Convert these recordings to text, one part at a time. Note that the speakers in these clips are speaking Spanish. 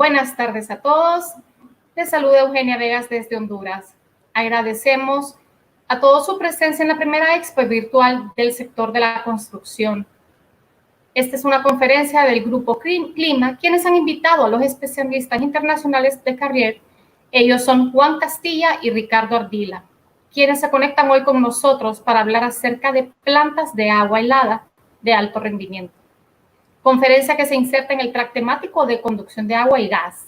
Buenas tardes a todos. Les saluda Eugenia Vegas desde Honduras. Agradecemos a todos su presencia en la primera expo virtual del sector de la construcción. Esta es una conferencia del Grupo Clima, quienes han invitado a los especialistas internacionales de Carrier. Ellos son Juan Castilla y Ricardo Ardila, quienes se conectan hoy con nosotros para hablar acerca de plantas de agua helada de alto rendimiento. Conferencia que se inserta en el track temático de conducción de agua y gas.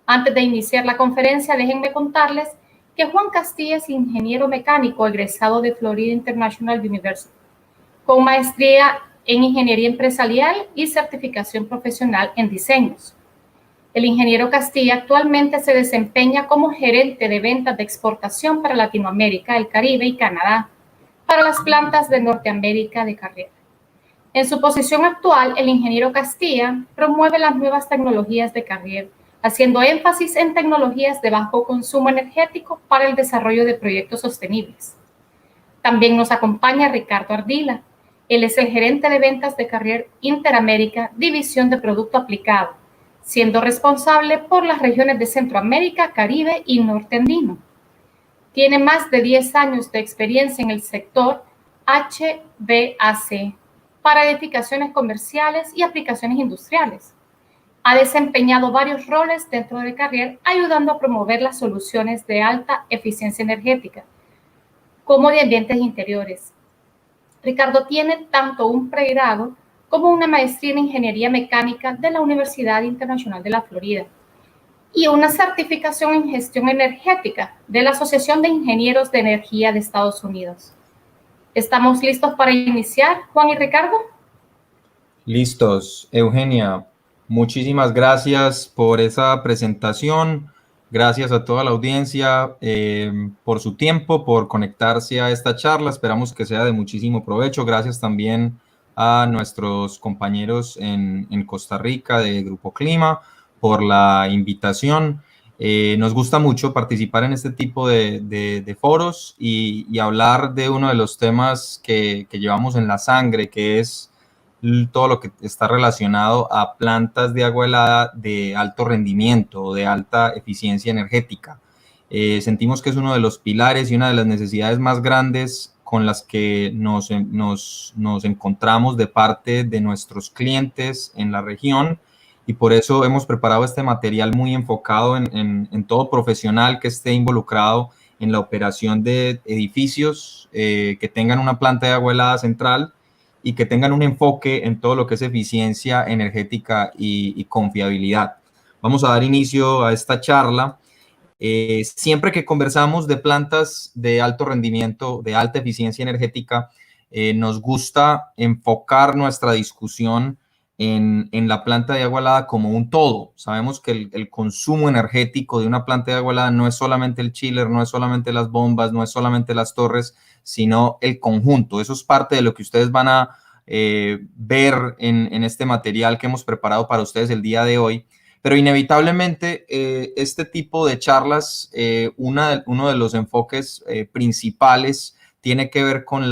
Antes de iniciar la conferencia, déjenme contarles que Juan Castilla es ingeniero mecánico egresado de Florida International University, con maestría en ingeniería empresarial y certificación profesional en diseños. El ingeniero Castilla actualmente se desempeña como gerente de ventas de exportación para Latinoamérica, el Caribe y Canadá, para las plantas de Norteamérica de Carrier. En su posición actual, el ingeniero Castilla promueve las nuevas tecnologías de Carrier, haciendo énfasis en tecnologías de bajo consumo energético para el desarrollo de proyectos sostenibles. También nos acompaña Ricardo Ardila. Él es el gerente de ventas de Carrier Interamérica, división de producto aplicado, siendo responsable por las regiones de Centroamérica, Caribe y Norte Andino. Tiene más de 10 años de experiencia en el sector HVAC para edificaciones comerciales y aplicaciones industriales. Ha desempeñado varios roles dentro de Carrier, ayudando a promover las soluciones de alta eficiencia energética, como de ambientes interiores. Ricardo tiene tanto un pregrado como una maestría en ingeniería mecánica de la Universidad Internacional de la Florida y una certificación en gestión energética de la Asociación de Ingenieros de Energía de Estados Unidos. ¿Estamos listos para iniciar, Juan y Ricardo? Listos. Eugenia, muchísimas gracias por esa presentación. Gracias a toda la audiencia por su tiempo, por conectarse a esta charla. Esperamos que sea de muchísimo provecho. Gracias también a nuestros compañeros en Costa Rica de Grupo Clima por la invitación. Nos gusta mucho participar en este tipo de foros y hablar de uno de los temas que llevamos en la sangre, que es todo lo que está relacionado a plantas de agua helada de alto rendimiento o de alta eficiencia energética. Sentimos que es uno de los pilares y una de las necesidades más grandes con las que nos encontramos de parte de nuestros clientes en la región, y por eso hemos preparado este material muy enfocado en todo profesional que esté involucrado en la operación de edificios que tengan una planta de agua helada central y que tengan un enfoque en todo lo que es eficiencia energética y confiabilidad. Vamos a dar inicio a esta charla. Siempre que conversamos de plantas de alto rendimiento, de alta eficiencia energética, nos gusta enfocar nuestra discusión en la planta de agua helada como un todo. Sabemos que el consumo energético de una planta de agua helada no es solamente el chiller, no es solamente las bombas, no es solamente las torres, sino el conjunto. Eso es parte de lo que ustedes van a ver en este material que hemos preparado para ustedes el día de hoy. Pero inevitablemente este tipo de charlas, uno de los enfoques principales tiene que ver con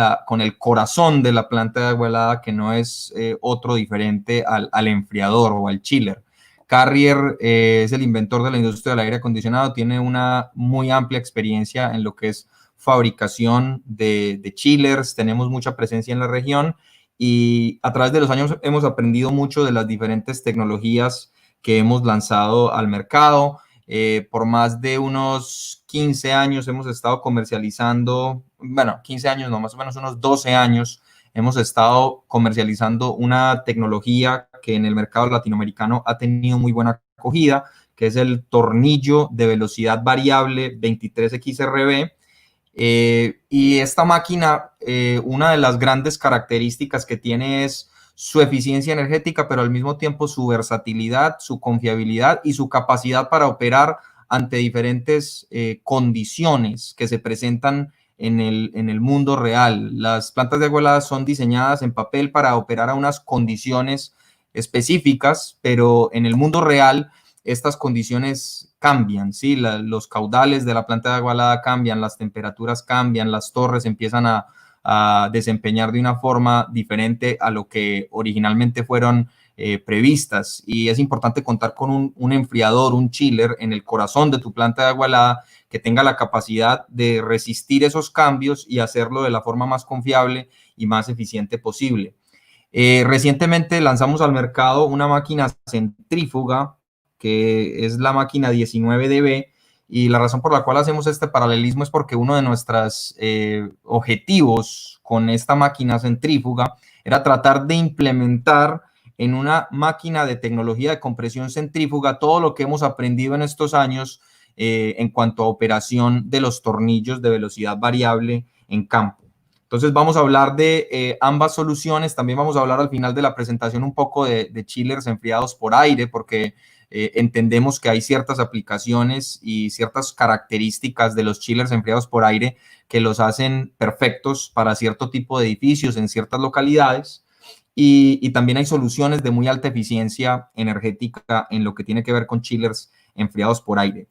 el corazón de la planta de agua helada, que no es otro diferente al enfriador o al chiller. Carrier es el inventor de la industria del aire acondicionado, tiene una muy amplia experiencia en lo que es fabricación de chillers, tenemos mucha presencia en la región y a través de los años hemos aprendido mucho de las diferentes tecnologías que hemos lanzado al mercado. Por más de unos 15 años hemos estado comercializando, bueno, 15 años no, más o menos unos 12 años hemos estado comercializando una tecnología que en el mercado latinoamericano ha tenido muy buena acogida, que es el tornillo de velocidad variable 23XRB. Y esta máquina, una de las grandes características que tiene es su eficiencia energética, pero al mismo tiempo su versatilidad, su confiabilidad y su capacidad para operar ante diferentes condiciones que se presentan en el mundo real. Las plantas de agua helada son diseñadas en papel para operar a unas condiciones específicas, pero en el mundo real estas condiciones cambian, ¿sí? Los caudales de la planta de agua helada cambian, las temperaturas cambian, las torres empiezan a desempeñar de una forma diferente a lo que originalmente fueron previstas. Y es importante contar con un enfriador, un chiller en el corazón de tu planta de agua helada que tenga la capacidad de resistir esos cambios y hacerlo de la forma más confiable y más eficiente posible. Recientemente lanzamos al mercado una máquina centrífuga, que es la máquina 19DB, y la razón por la cual hacemos este paralelismo es porque uno de nuestros objetivos con esta máquina centrífuga era tratar de implementar en una máquina de tecnología de compresión centrífuga todo lo que hemos aprendido en estos años en cuanto a operación de los tornillos de velocidad variable en campo. Entonces vamos a hablar de ambas soluciones. También vamos a hablar al final de la presentación un poco de chillers enfriados por aire, porque entendemos que hay ciertas aplicaciones y ciertas características de los chillers enfriados por aire que los hacen perfectos para cierto tipo de edificios en ciertas localidades. Y también hay soluciones de muy alta eficiencia energética en lo que tiene que ver con chillers enfriados por aire.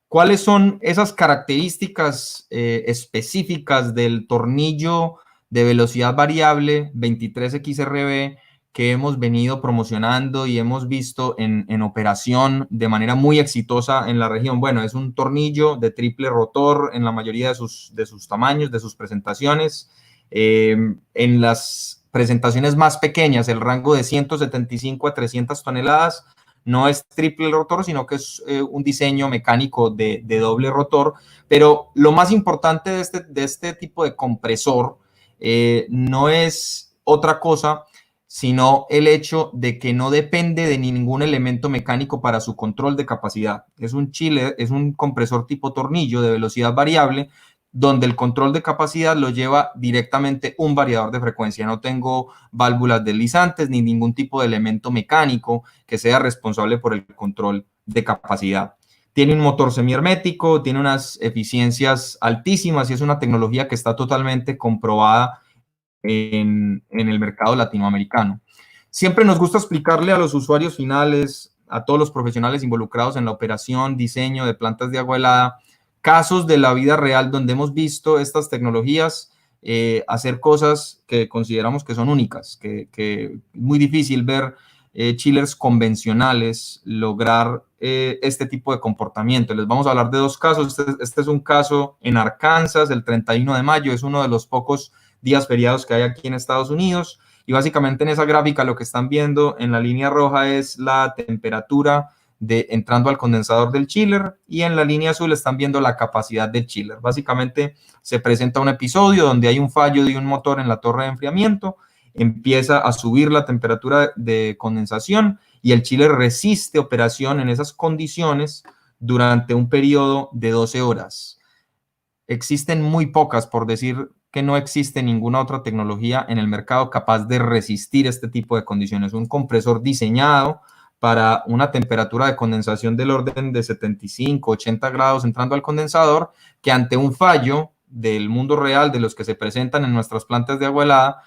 ¿Cuáles son esas características específicas del tornillo de velocidad variable 23XRB que hemos venido promocionando y hemos visto en operación de manera muy exitosa en la región? Bueno, es un tornillo de triple rotor en la mayoría de sus tamaños, de sus presentaciones. En las presentaciones más pequeñas, el rango de 175 a 300 toneladas, no es triple rotor, sino que es un diseño mecánico de doble rotor. Pero lo más importante de este tipo de compresor no es otra cosa, sino el hecho de que no depende de ningún elemento mecánico para su control de capacidad. Es un chiller, es un compresor tipo tornillo de velocidad variable, donde el control de capacidad lo lleva directamente un variador de frecuencia. No tengo válvulas deslizantes ni ningún tipo de elemento mecánico que sea responsable por el control de capacidad. Tiene un motor semihermético, tiene unas eficiencias altísimas y es una tecnología que está totalmente comprobada en el mercado latinoamericano. Siempre nos gusta explicarle a los usuarios finales, a todos los profesionales involucrados en la operación, diseño de plantas de agua helada, casos de la vida real donde hemos visto estas tecnologías hacer cosas que consideramos que son únicas, que es muy difícil ver chillers convencionales lograr este tipo de comportamiento. Les vamos a hablar de dos casos. Este es un caso en Arkansas, el 31 de mayo, es uno de los pocos días feriados que hay aquí en Estados Unidos. Y básicamente en esa gráfica lo que están viendo en la línea roja es la temperatura entrando al condensador del chiller, y en la línea azul están viendo la capacidad del chiller. Básicamente se presenta un episodio donde hay un fallo de un motor en la torre de enfriamiento, empieza a subir la temperatura de condensación y el chiller resiste operación en esas condiciones durante un periodo de 12 horas. Existen muy pocas, por decir que no existe ninguna otra tecnología en el mercado capaz de resistir este tipo de condiciones. Un compresor diseñado para una temperatura de condensación del orden de 75, 80 grados entrando al condensador, que ante un fallo del mundo real de los que se presentan en nuestras plantas de agua helada,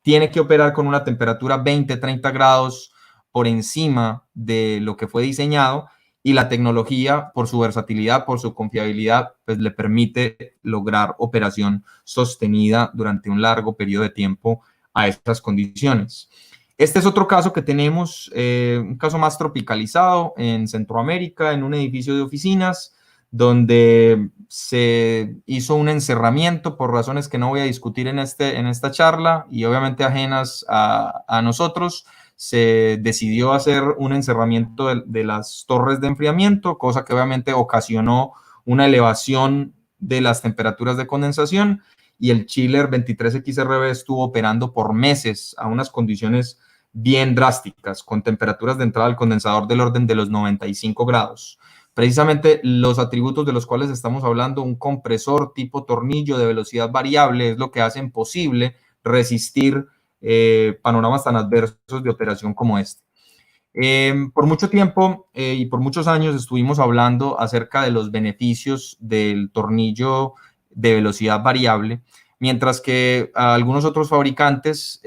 tiene que operar con una temperatura 20, 30 grados por encima de lo que fue diseñado, y la tecnología, por su versatilidad, por su confiabilidad, pues le permite lograr operación sostenida durante un largo periodo de tiempo a estas condiciones. Este es otro caso que tenemos, un caso más tropicalizado en Centroamérica, en un edificio de oficinas, donde se hizo un encerramiento por razones que no voy a discutir en esta charla y obviamente ajenas a nosotros. Se decidió hacer un encerramiento de las torres de enfriamiento, cosa que obviamente ocasionó una elevación de las temperaturas de condensación, y el chiller 23XRB estuvo operando por meses a unas condiciones bien drásticas, con temperaturas de entrada al condensador del orden de los 95 grados. Precisamente los atributos de los cuales estamos hablando, un compresor tipo tornillo de velocidad variable, es lo que hacen posible resistir panoramas tan adversos de operación como este. Por mucho tiempo y por muchos años estuvimos hablando acerca de los beneficios del tornillo de velocidad variable, mientras que algunos otros fabricantes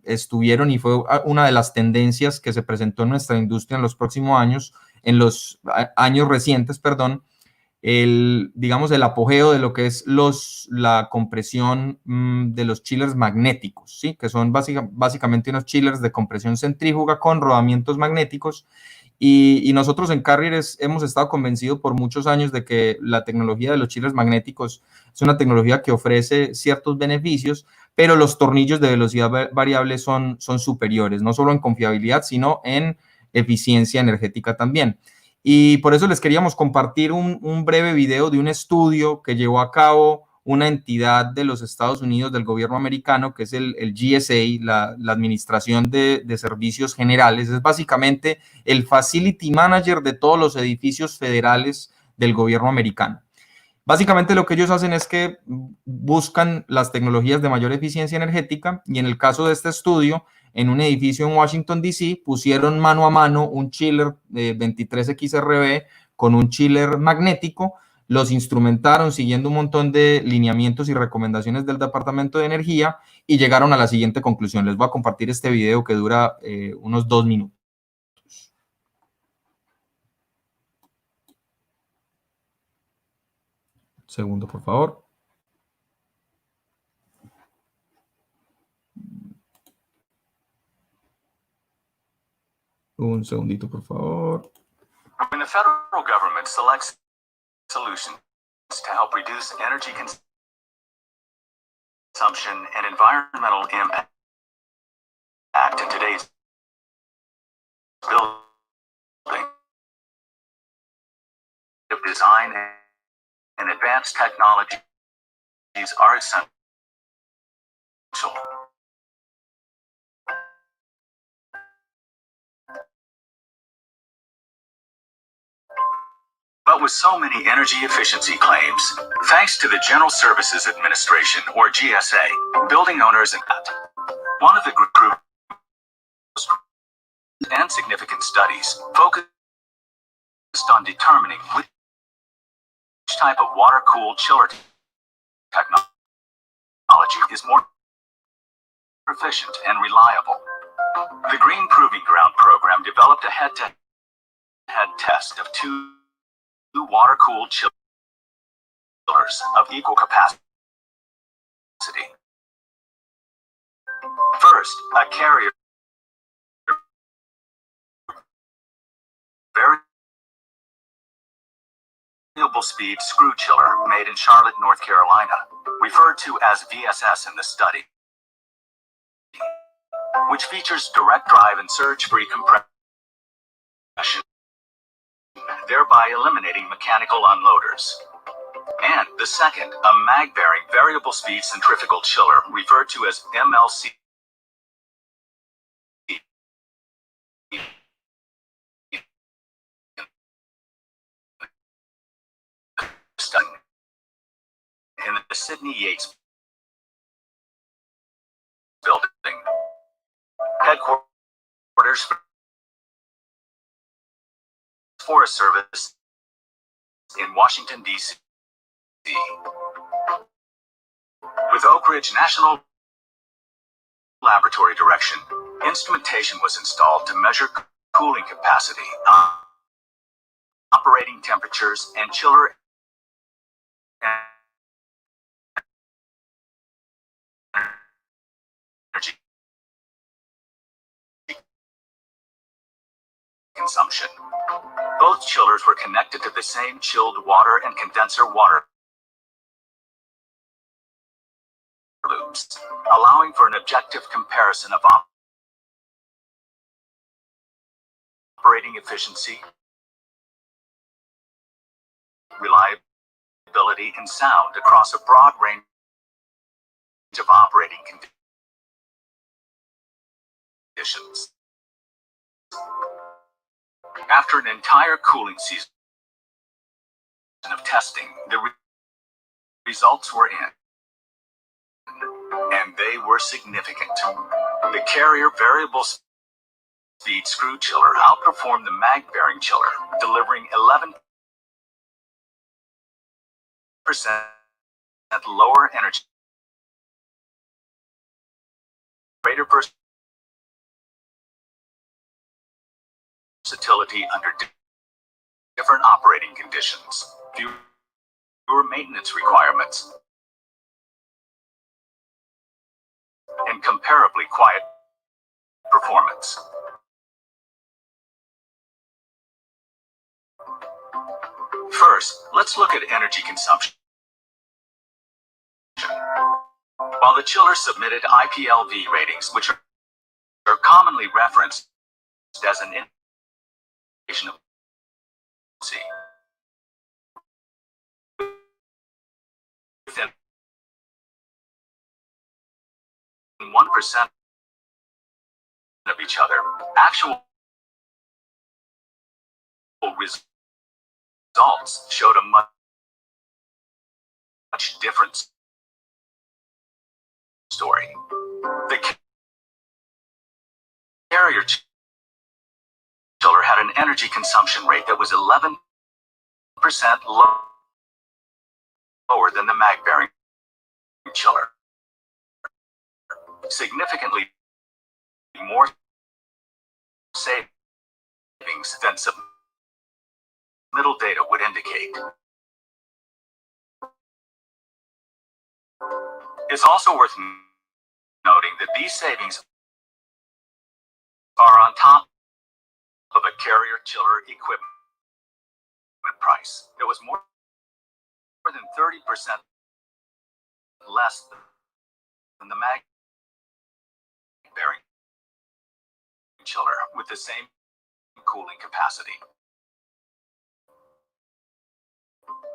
estuvieron, y fue una de las tendencias que se presentó en nuestra industria en los próximos años, en los años recientes, perdón, digamos, el apogeo de lo que es la compresión de los chillers magnéticos, ¿sí? Que son básicamente unos chillers de compresión centrífuga con rodamientos magnéticos. Y nosotros en Carrier hemos estado convencidos por muchos años de que la tecnología de los chillers magnéticos es una tecnología que ofrece ciertos beneficios, pero los tornillos de velocidad variable son superiores, no solo en confiabilidad, sino en eficiencia energética también. Y por eso les queríamos compartir un breve video de un estudio que llevó a cabo una entidad de los Estados Unidos, del gobierno americano, que es el GSA, la Administración de Servicios Generales. Es básicamente el Facility Manager de todos los edificios federales del gobierno americano. Básicamente lo que ellos hacen es que buscan las tecnologías de mayor eficiencia energética y en el caso de este estudio, en un edificio en Washington, D.C., pusieron mano a mano un chiller 23XRB con un chiller magnético, los instrumentaron siguiendo un montón de lineamientos y recomendaciones del Departamento de Energía y llegaron a la siguiente conclusión. Les voy a compartir este video que dura unos 2 minutos. Segundo, por favor. Un segundito, por favor. When the federal government selects solutions to help reduce energy consumption and environmental impact in today's building, design and advanced technologies are essential. But with so many energy efficiency claims, thanks to the General Services Administration, or GSA, building owners and one of the groups and significant studies focused on determining which type of water-cooled chiller technology is more efficient and reliable. The Green Proving Ground program developed a head-to-head test of two water-cooled chillers of equal capacity. First, a Carrier variable speed screw chiller made in Charlotte, North Carolina, referred to as VSS in the study, which features direct drive and surge-free compression, thereby eliminating mechanical unloaders. And the second, a mag-bearing variable speed centrifugal chiller, referred to as MLC, in the Sidney Yates building, headquarters for Forest Service in Washington, D.C. With Oak Ridge National Laboratory direction, instrumentation was installed to measure cooling capacity, operating temperatures, and chiller energy consumption. Both chillers were connected to the same chilled water and condenser water loops, allowing for an objective comparison of operating efficiency, reliability, and sound across a broad range of operating conditions. After an entire cooling season of testing, the results were in, and they were significant. The Carrier variable speed screw chiller outperformed the mag-bearing chiller, delivering 11% lower energy, greater versatility under different operating conditions, fewer maintenance requirements and comparably quiet performance. First, let's look at energy consumption. While the chiller submitted IPLV ratings, which are commonly referenced as an indication of efficiency, within 1% of each other, actual results showed a much different story. The Carrier chiller had an energy consumption rate that was 11% lower than the mag-bearing chiller. Significantly more savings than submittal data would indicate. It's also worth noting that these savings are on top of a Carrier chiller equipment price that was more than 30% less than the mag-bearing chiller with the same cooling capacity.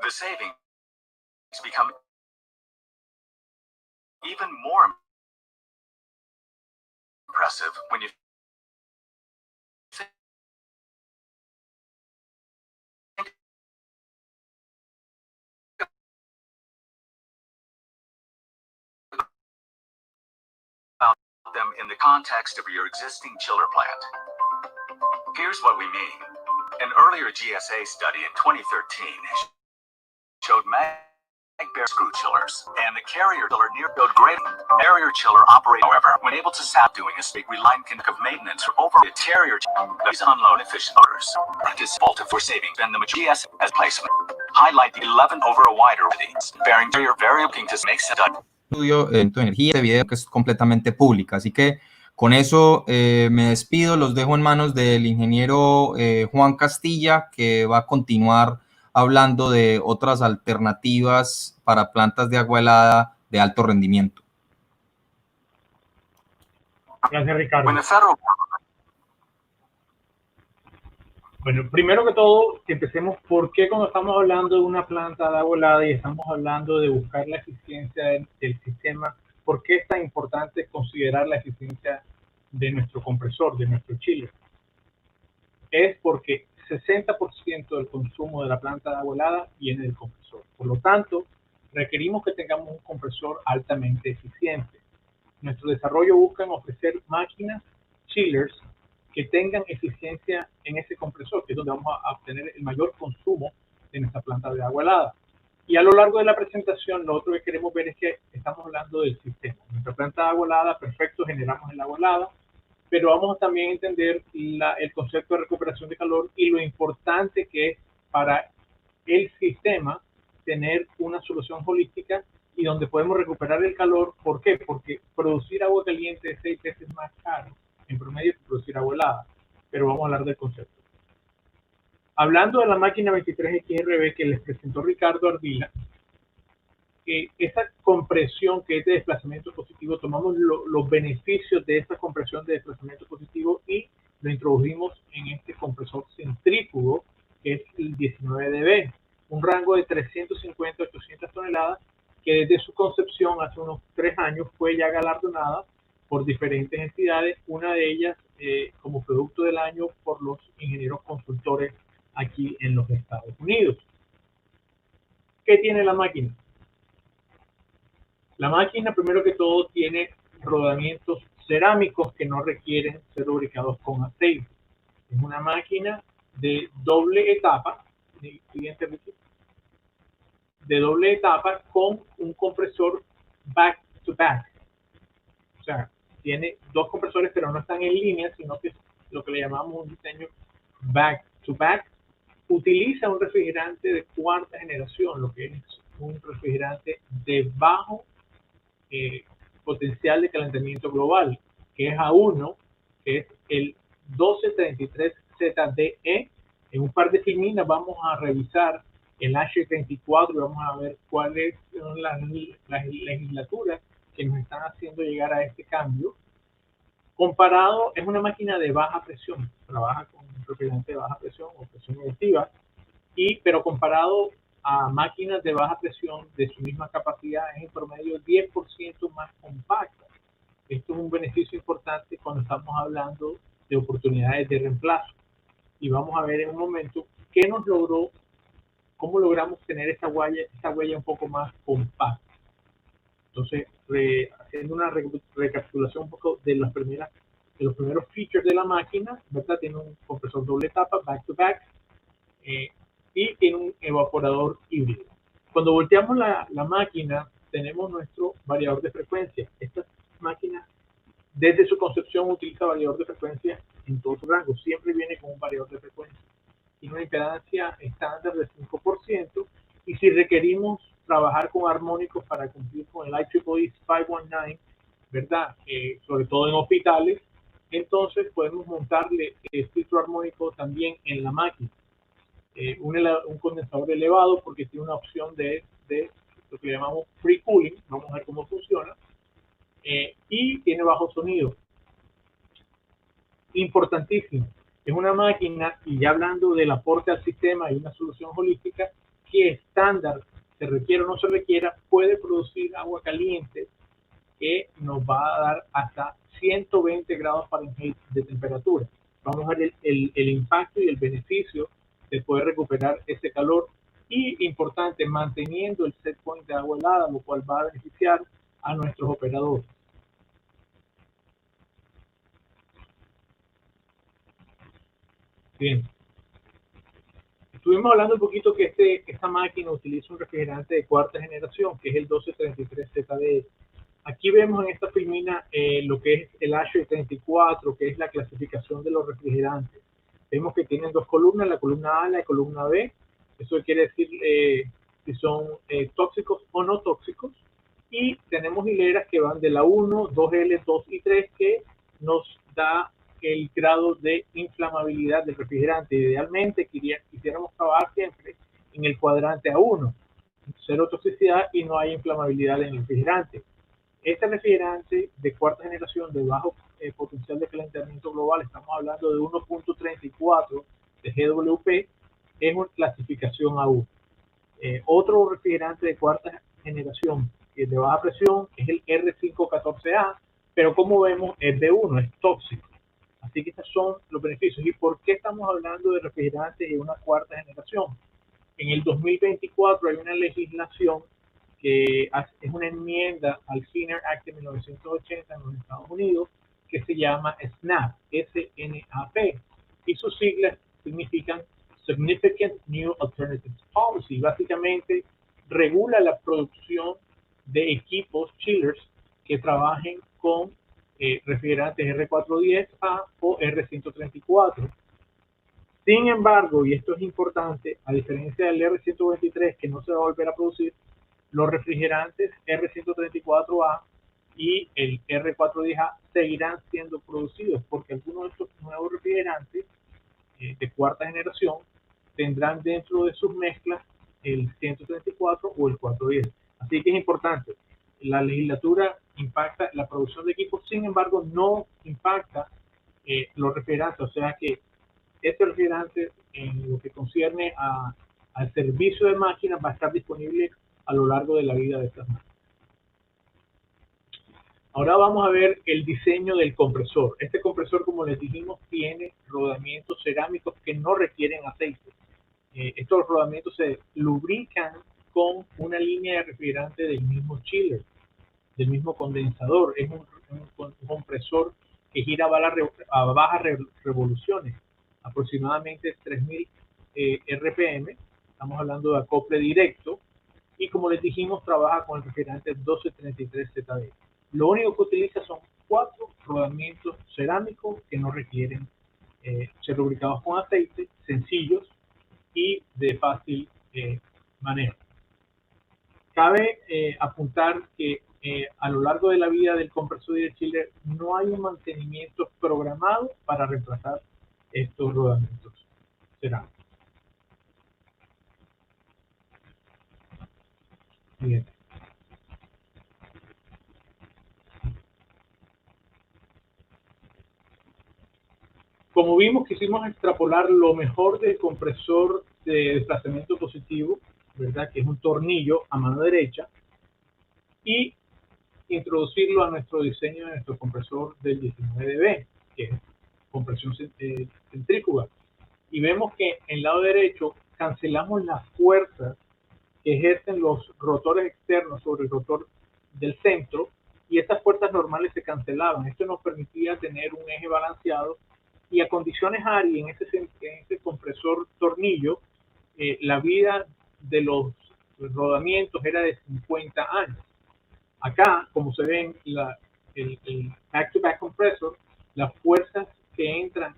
The savings become even more impressive when you think about them in the context of your existing chiller plant. Here's what we mean. An earlier GSA study in 2013 showed mag-bearing screw chillers and the Carrier chiller near showed great. Carrier chiller operate, however, when able to stop doing a straight line of maintenance or over the Carrier these unload efficient motors. Practice fault for savings and the GSA as placement. Highlight the 11 over a wider bearing Carrier variable to make set up. Estudio en tu energía, este video que es completamente pública, así que con eso me despido, los dejo en manos del ingeniero Juan Castilla, que va a continuar hablando de otras alternativas para plantas de agua helada de alto rendimiento. Gracias, Ricardo. Bueno, primero que todo, que empecemos por qué cuando estamos hablando de una planta de agua helada y estamos hablando de buscar la eficiencia del sistema, ¿por qué es tan importante considerar la eficiencia de nuestro compresor, de nuestro chiller? Es porque 60% del consumo de la planta de agua helada viene del compresor. Por lo tanto, requerimos que tengamos un compresor altamente eficiente. Nuestro desarrollo busca ofrecer máquinas, chillers, que tengan eficiencia en ese compresor, que es donde vamos a obtener el mayor consumo de nuestra planta de agua helada. Y a lo largo de la presentación, lo otro que queremos ver es que estamos hablando del sistema. Nuestra planta de agua helada, perfecto, generamos el agua helada, pero vamos a también entender el concepto de recuperación de calor y lo importante que es para el sistema tener una solución holística y donde podemos recuperar el calor. ¿Por qué? Porque producir agua caliente es 6 veces más caro en promedio que producir agua helada, pero vamos a hablar del concepto. Hablando de la máquina 23XRB que les presentó Ricardo Ardila, esa compresión que es de desplazamiento positivo, tomamos los beneficios de esa compresión de desplazamiento positivo y lo introdujimos en este compresor centrífugo que es el 19dB, un rango de 350 a 800 toneladas que desde su concepción hace unos 3 años fue ya galardonada por diferentes entidades, una de ellas como producto del año por los ingenieros consultores aquí en los Estados Unidos. ¿Qué tiene la máquina? La máquina, primero que todo, tiene rodamientos cerámicos que no requieren ser lubricados con aceite. Es una máquina de doble etapa, de doble etapa con un compresor back to back. O sea, tiene 2 compresores, pero no están en línea, sino que es lo que le llamamos un diseño back to back. Utiliza un refrigerante de 4ª generación, lo que es un refrigerante de bajo potencial de calentamiento global, que es A1, que es el 1233ZDE. En un par de filminas vamos a revisar el H34 y vamos a ver cuáles son las legislaturas que nos están haciendo llegar a este cambio. Comparado, es una máquina de baja presión, trabaja con un refrigerante de baja presión o presión negativa, pero comparado a máquinas de baja presión de su misma capacidad, es en promedio 10% más compacta. Esto es un beneficio importante cuando estamos hablando de oportunidades de reemplazo. Y vamos a ver en un momento qué nos logró, cómo logramos tener esta huella un poco más compacta. Entonces, haciendo una recapitulación un poco de los primeros features de la máquina, ¿verdad? Tiene un compresor doble etapa, back-to-back, y tiene un evaporador híbrido. Cuando volteamos la máquina, tenemos nuestro variador de frecuencia. Esta máquina, desde su concepción, utiliza variador de frecuencia en todo su rango. Siempre viene con un variador de frecuencia. Tiene una impedancia estándar de 5%, y si requerimos trabajar con armónicos para cumplir con el IEEE 519, ¿verdad? Sobre todo en hospitales, entonces podemos montarle el filtro armónico también en la máquina. Un condensador elevado, porque tiene una opción de lo que llamamos free cooling. Vamos a ver cómo funciona. Y tiene bajo sonido. Importantísimo. Es una máquina, y ya hablando del aporte al sistema y una solución holística, que estándar, se requiera o no se requiera, puede producir agua caliente que nos va a dar hasta 120 grados Fahrenheit de temperatura. Vamos a ver el impacto y el beneficio de poder recuperar ese calor, y importante, manteniendo el set point de agua helada, lo cual va a beneficiar a nuestros operadores. Bien. Estuvimos hablando un poquito que esta máquina utiliza un refrigerante de cuarta generación, que es el 1233ZDE. Aquí vemos en esta filmina lo que es el H34, que es la clasificación de los refrigerantes. Vemos que tienen dos columnas, la columna A y la columna B. Eso quiere decir si son tóxicos o no tóxicos. Y tenemos hileras que van de la 1, 2L, 2 y 3, que nos da el grado de inflamabilidad del refrigerante. Idealmente quisiéramos trabajar siempre en el cuadrante A1, cero toxicidad y no hay inflamabilidad en el refrigerante. Este refrigerante de cuarta generación de bajo potencial de calentamiento global, estamos hablando de 1.34 de GWP, es una clasificación A1. Otro refrigerante de cuarta generación de baja presión es el R514A, pero como vemos es B1, es tóxico. Así que estos son los beneficios. ¿Y por qué estamos hablando de refrigerantes de una cuarta generación? En el 2024 hay una legislación que es una enmienda al Clean Air Act de 1980 en los Estados Unidos, que se llama SNAP, S-N-A-P, y sus siglas significan Significant New Alternatives Policy. Básicamente regula la producción de equipos chillers que trabajen con refrigerantes R410A o R134. Sin embargo, y esto es importante, a diferencia del R123, que no se va a volver a producir, los refrigerantes R134A y el R410A seguirán siendo producidos, porque algunos de estos nuevos refrigerantes de cuarta generación tendrán dentro de sus mezclas el 134 o el 410. Así que es importante. La legislatura impacta la producción de equipos, sin embargo, no impacta los refrigerantes. O sea que este refrigerante, en lo que concierne al servicio de máquinas, va a estar disponible a lo largo de la vida de estas máquinas. Ahora vamos a ver el diseño del compresor. Este compresor, como les dijimos, tiene rodamientos cerámicos que no requieren aceite. Estos rodamientos se lubrican con una línea de refrigerante del mismo chiller, del mismo condensador. Es un compresor que gira a bajas revoluciones, aproximadamente 3000 RPM. Estamos hablando de acople directo, y como les dijimos, trabaja con el refrigerante 1233ZD. Lo único que utiliza son 4 rodamientos cerámicos que no requieren ser lubricados con aceite, sencillos y de fácil manejo. Cabe apuntar que a lo largo de la vida del compresor y del chiller no hay un mantenimiento programado para reemplazar estos rodamientos cerámicos. Bien. Como vimos, quisimos extrapolar lo mejor del compresor de desplazamiento positivo, ¿verdad? Que es un tornillo a mano derecha, y introducirlo a nuestro diseño de nuestro compresor del 19B, que es compresión centrífuga. Y vemos que en el lado derecho cancelamos las fuerzas que ejercen los rotores externos sobre el rotor del centro, y estas fuerzas normales se cancelaban. Esto nos permitía tener un eje balanceado, y a condiciones ARI en ese compresor tornillo, la vida de los rodamientos era de 50 años. Acá, como se ve en el back-to-back compressor, las fuerzas que entran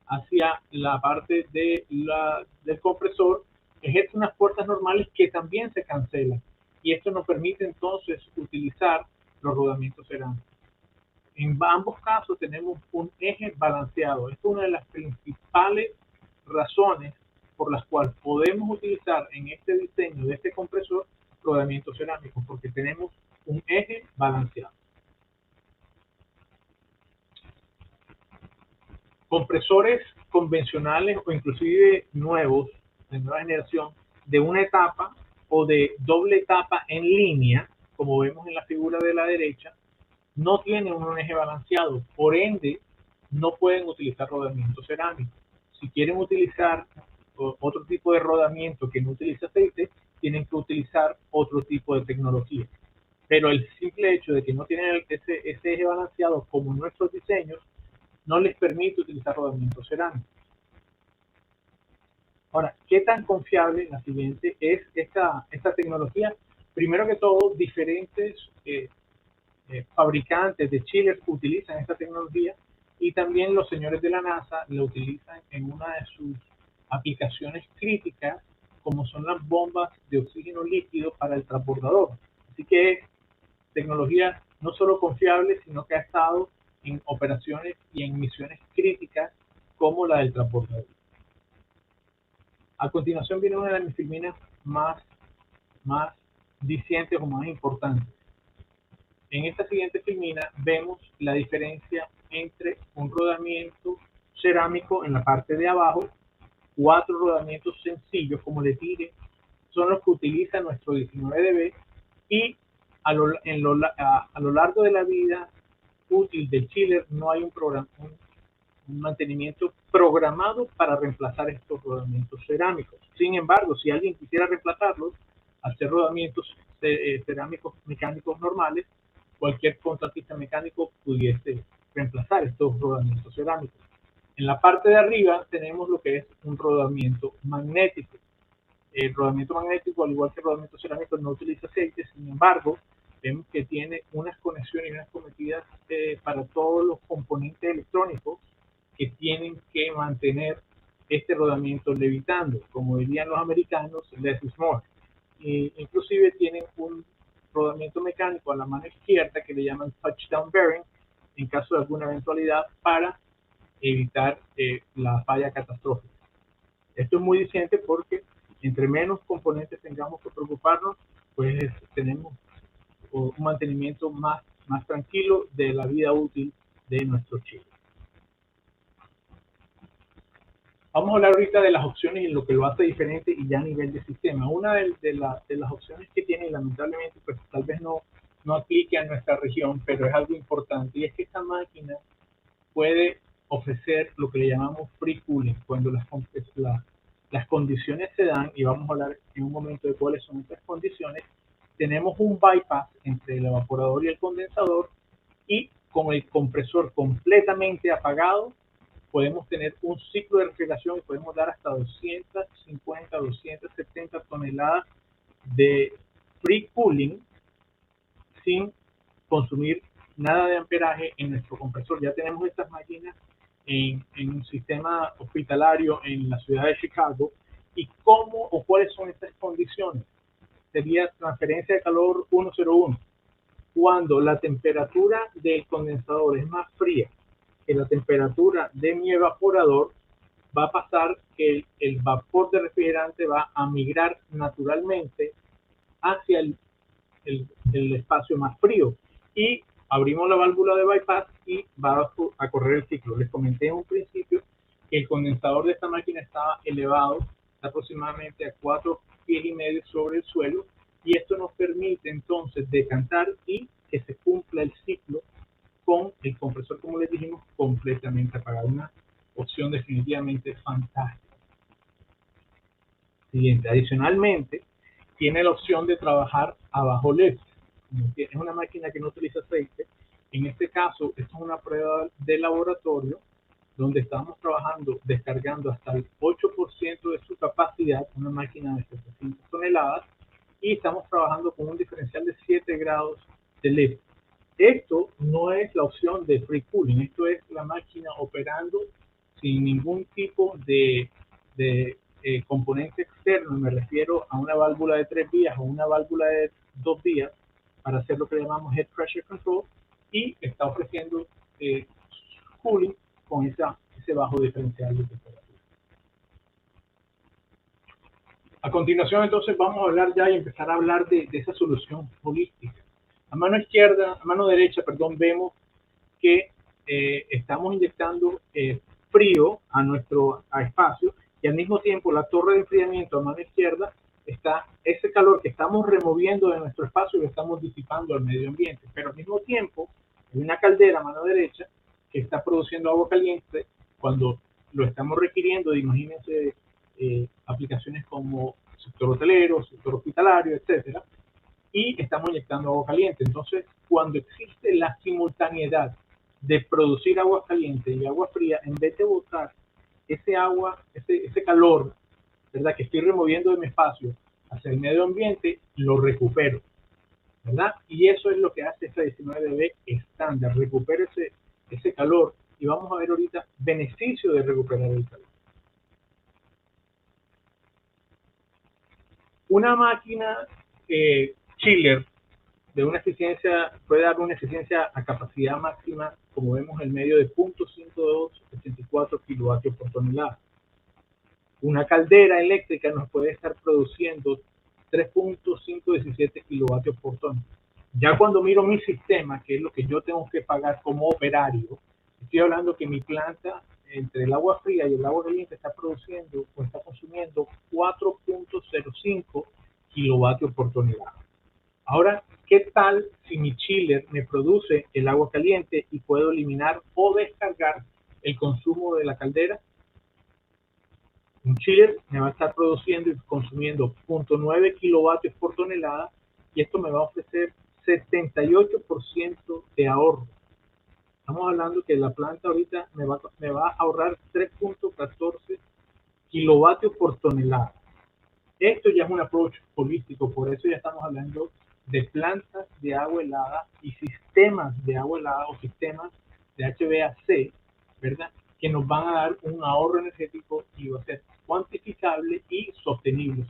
hacia la parte del compresor ejercen unas fuerzas normales que también se cancelan, y esto nos permite entonces utilizar los rodamientos cerámicos. En ambos casos tenemos un eje balanceado. Esta es una de las principales razones por las cuales podemos utilizar en este diseño de este compresor rodamientos cerámicos, porque tenemos un eje balanceado. Compresores convencionales o inclusive nuevos, de nueva generación, de una etapa o de doble etapa en línea, como vemos en la figura de la derecha, no tienen un eje balanceado, por ende no pueden utilizar rodamientos cerámicos. Si quieren utilizar otro tipo de rodamiento que no utiliza aceite, tienen que utilizar otro tipo de tecnología. Pero el simple hecho de que no tienen ese eje balanceado como en nuestros diseños no les permite utilizar rodamientos cerámicos. Ahora, ¿qué tan confiable? La siguiente es esta tecnología. Primero que todo, diferentes fabricantes de chillers utilizan esta tecnología, y también los señores de la NASA la utilizan en una de sus aplicaciones críticas, como son las bombas de oxígeno líquido para el transbordador. Así que es tecnología no solo confiable, sino que ha estado en operaciones y en misiones críticas como la del transbordador. A continuación viene una de mis filminas más dicientes o más importantes. En esta siguiente filmina vemos la diferencia entre un rodamiento cerámico en la parte de abajo, 4 rodamientos sencillos como le dije, son los que utiliza nuestro 19DB, y a lo largo de la vida útil del chiller no hay un mantenimiento programado para reemplazar estos rodamientos cerámicos. Sin embargo, si alguien quisiera reemplazarlos, hacer rodamientos cerámicos mecánicos normales, cualquier contratista mecánico pudiese reemplazar estos rodamientos cerámicos. En la parte de arriba tenemos lo que es un rodamiento magnético. El rodamiento magnético, al igual que el rodamiento cerámico, no utiliza aceite. Sin embargo, vemos que tiene unas conexiones y unas cometidas para todos los componentes electrónicos que tienen que mantener este rodamiento levitando. Como dirían los americanos, less is more. Inclusive tienen un rodamiento mecánico a la mano izquierda que le llaman touchdown bearing en caso de alguna eventualidad, para evitar la falla catastrófica. Esto es muy diciente porque entre menos componentes tengamos que preocuparnos, pues tenemos un mantenimiento más tranquilo de la vida útil de nuestro chip. Vamos a hablar ahorita de las opciones y lo que lo hace diferente, y ya a nivel de sistema. Una de las opciones que tiene, y lamentablemente pues tal vez no aplique a nuestra región, pero es algo importante, y es que esta máquina puede ofrecer lo que le llamamos free cooling, cuando las condiciones se dan, y vamos a hablar en un momento de cuáles son estas condiciones. Tenemos un bypass entre el evaporador y el condensador, y con el compresor completamente apagado podemos tener un ciclo de refrigeración y podemos dar hasta 250, 270 toneladas de free cooling sin consumir nada de amperaje en nuestro compresor. Ya tenemos estas máquinas en un sistema hospitalario en la ciudad de Chicago. ¿Y cómo o cuáles son estas condiciones? sería transferencia de calor 101. Cuando la temperatura del condensador es más fría que la temperatura de mi evaporador, va a pasar que el vapor de refrigerante va a migrar naturalmente hacia el espacio más frío y abrimos la válvula de bypass y va a correr el ciclo. Les comenté en un principio que el condensador de esta máquina estaba elevado aproximadamente a 4,5 pies sobre el suelo, y esto nos permite entonces decantar y que se cumpla el ciclo con el compresor, como les dijimos, completamente apagado. Una opción definitivamente fantástica. Siguiente, adicionalmente, tiene la opción de trabajar a bajo LED. Es una máquina que no utiliza aceite. En este caso, esto es una prueba de laboratorio donde estamos trabajando, descargando hasta el 8% de su capacidad, una máquina de 700 toneladas, y estamos trabajando con un diferencial de 7 grados de LED. Esto no es la opción de free cooling, esto es la máquina operando sin ningún tipo de componente externo. Me refiero a una válvula de 3 vías o una válvula de 2 vías para hacer lo que llamamos head pressure control, y está ofreciendo cooling con ese bajo diferencial de temperatura. A continuación, entonces, vamos a hablar ya y empezar a hablar de esa solución holística. A mano derecha, vemos que estamos inyectando frío a nuestro espacio, y al mismo tiempo la torre de enfriamiento a mano izquierda está ese calor que estamos removiendo de nuestro espacio y lo estamos disipando al medio ambiente. Pero al mismo tiempo hay una caldera a mano derecha que está produciendo agua caliente cuando lo estamos requiriendo. Imagínense aplicaciones como sector hotelero, sector hospitalario, etcétera, y estamos inyectando agua caliente. Entonces, cuando existe la simultaneidad de producir agua caliente y agua fría, en vez de botar ese agua, ese calor, ¿verdad?, que estoy removiendo de mi espacio hacia el medio ambiente, lo recupero, ¿verdad? Y eso es lo que hace esta 19B estándar, recupera ese calor, y vamos a ver ahorita beneficio de recuperar el calor. Una máquina chiller de una eficiencia, puede dar una eficiencia a capacidad máxima, como vemos, en medio de 0.5284 kilovatios por tonelada. Una caldera eléctrica nos puede estar produciendo 3.517 kilovatios por tonelada. Ya cuando miro mi sistema, que es lo que yo tengo que pagar como operario, estoy hablando que mi planta, entre el agua fría y el agua caliente, está produciendo o está consumiendo 4.05 kilovatios por tonelada. Ahora, ¿qué tal si mi chiller me produce el agua caliente y puedo eliminar o descargar el consumo de la caldera? Un chiller me va a estar produciendo y consumiendo 0.9 kilovatios por tonelada, y esto me va a ofrecer 78% de ahorro. Estamos hablando que la planta ahorita me va a ahorrar 3.14 kilovatios por tonelada. Esto ya es un approach holístico, por eso ya estamos hablando de plantas de agua helada y sistemas de agua helada o sistemas de HVAC, ¿verdad?, que nos van a dar un ahorro energético y va a ser cuantificable y sostenible.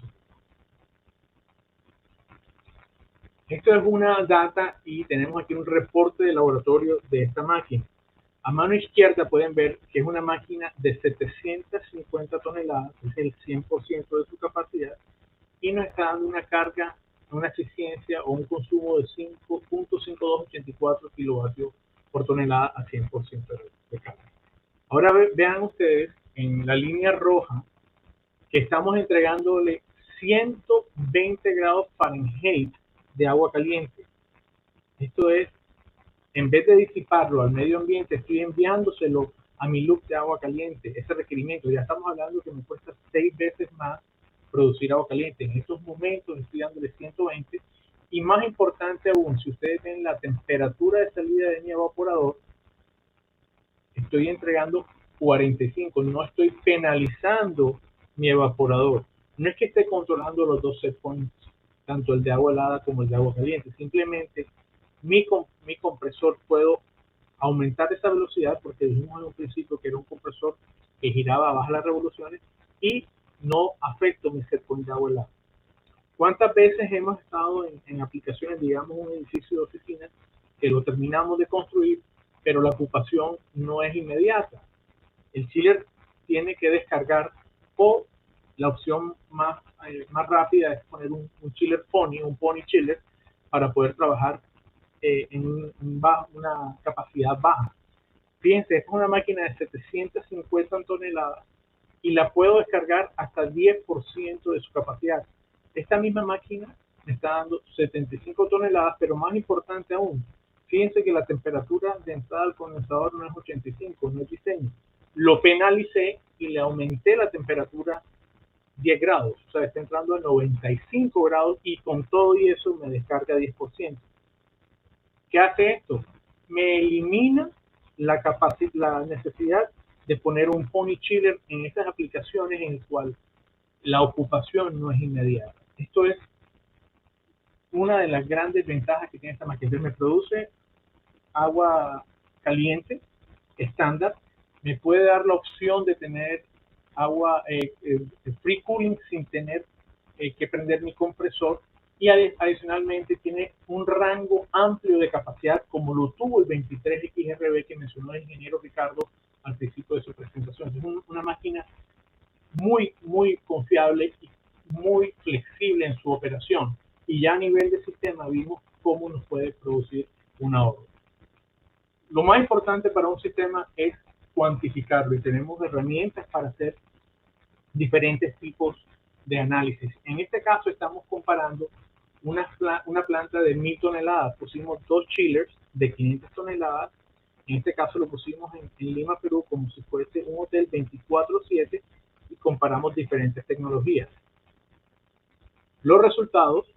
Esto es una data y tenemos aquí un reporte de laboratorio de esta máquina. A mano izquierda pueden ver que es una máquina de 750 toneladas, es el 100% de su capacidad, y nos está dando una carga, una eficiencia o un consumo de 5.5284 kilovatios por tonelada a 100% de carga. Ahora vean ustedes en la línea roja que estamos entregándole 120 grados Fahrenheit de agua caliente. Esto es, en vez de disiparlo al medio ambiente, estoy enviándoselo a mi loop de agua caliente. Ese requerimiento, ya estamos hablando que me cuesta 6 veces más producir agua caliente. En estos momentos estoy dándole 120, y más importante aún, si ustedes ven la temperatura de salida de mi evaporador, estoy entregando 45, no estoy penalizando mi evaporador. No es que esté controlando los dos set points, tanto el de agua helada como el de agua caliente. Simplemente mi compresor, puedo aumentar esa velocidad, porque dijimos en un principio que era un compresor que giraba a bajas las revoluciones, y no afecto mi set point de agua helada. ¿Cuántas veces hemos estado en aplicaciones, digamos, un edificio de oficinas que lo terminamos de construir, pero la ocupación no es inmediata? El chiller tiene que descargar, o la opción más rápida es poner un chiller pony, un pony chiller, para poder trabajar una capacidad baja. Fíjense, esta es una máquina de 750 toneladas y la puedo descargar hasta 10% de su capacidad. Esta misma máquina me está dando 75 toneladas, pero más importante aún, fíjense que la temperatura de entrada al condensador no es 85, no es diseño. Lo penalicé y le aumenté la temperatura 10 grados, o sea, está entrando a 95 grados y con todo y eso me descarga 10%. ¿Qué hace esto? Me elimina la necesidad de poner un pony chiller en estas aplicaciones en el cual la ocupación no es inmediata. Esto es una de las grandes ventajas que tiene esta máquina. Me produce agua caliente estándar, me puede dar la opción de tener agua free cooling sin tener que prender mi compresor, y adicionalmente tiene un rango amplio de capacidad como lo tuvo el 23XRB que mencionó el ingeniero Ricardo al principio de su presentación. Es una máquina muy confiable y muy flexible en su operación, y ya a nivel de sistema vimos cómo nos puede producir un ahorro. Lo más importante para un sistema es cuantificarlo, y tenemos herramientas para hacer diferentes tipos de análisis. En este caso estamos comparando una planta de 1000 toneladas. Pusimos 2 chillers de 500 toneladas. En este caso lo pusimos en Lima, Perú, como si fuese un hotel 24/7, y comparamos diferentes tecnologías. Los resultados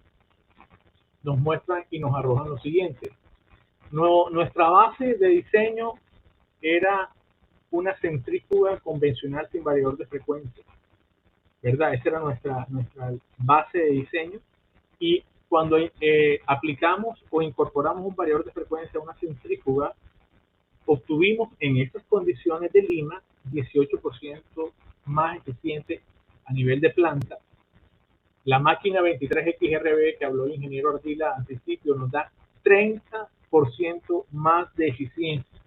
nos muestran y nos arrojan lo siguiente. Nuestra base de diseño era una centrífuga convencional sin variador de frecuencia, ¿verdad? Esa era nuestra base de diseño, y cuando aplicamos o incorporamos un variador de frecuencia a una centrífuga, obtuvimos en estas condiciones de Lima 18% más eficiente a nivel de planta. La máquina 23XRB que habló el ingeniero Ardila al principio nos da 30% más de eficiencia.